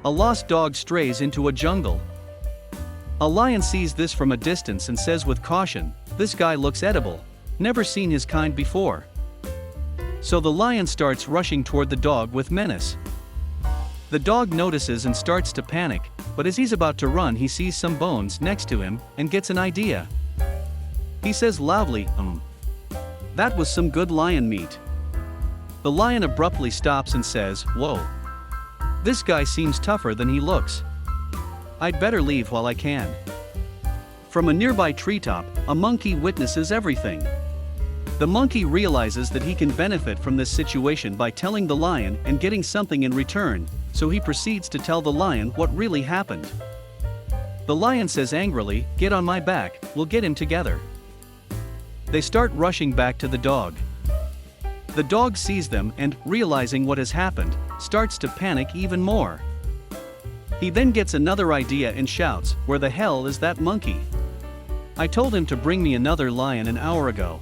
A lost dog strays into a jungle. A lion sees this from a distance and says with caution, "This guy looks edible. Never seen his kind before." So the lion starts rushing toward the dog with menace. The dog notices and starts to panic, but as he's about to run he sees some bones next to him and gets an idea. He says loudly, "That was some good lion meat." The lion abruptly stops and says, "Whoa. This guy seems tougher than he looks. I'd better leave while I can." From a nearby treetop, a monkey witnesses everything. The monkey realizes that he can benefit from this situation by telling the lion and getting something in return, so he proceeds to tell the lion what really happened. The lion says angrily, "Get on my back, we'll get him together." They start rushing back to the dog. The dog sees them and, realizing what has happened, starts to panic even more. He then gets another idea and shouts, "Where the hell is that monkey? I told him to bring me another lion an hour ago."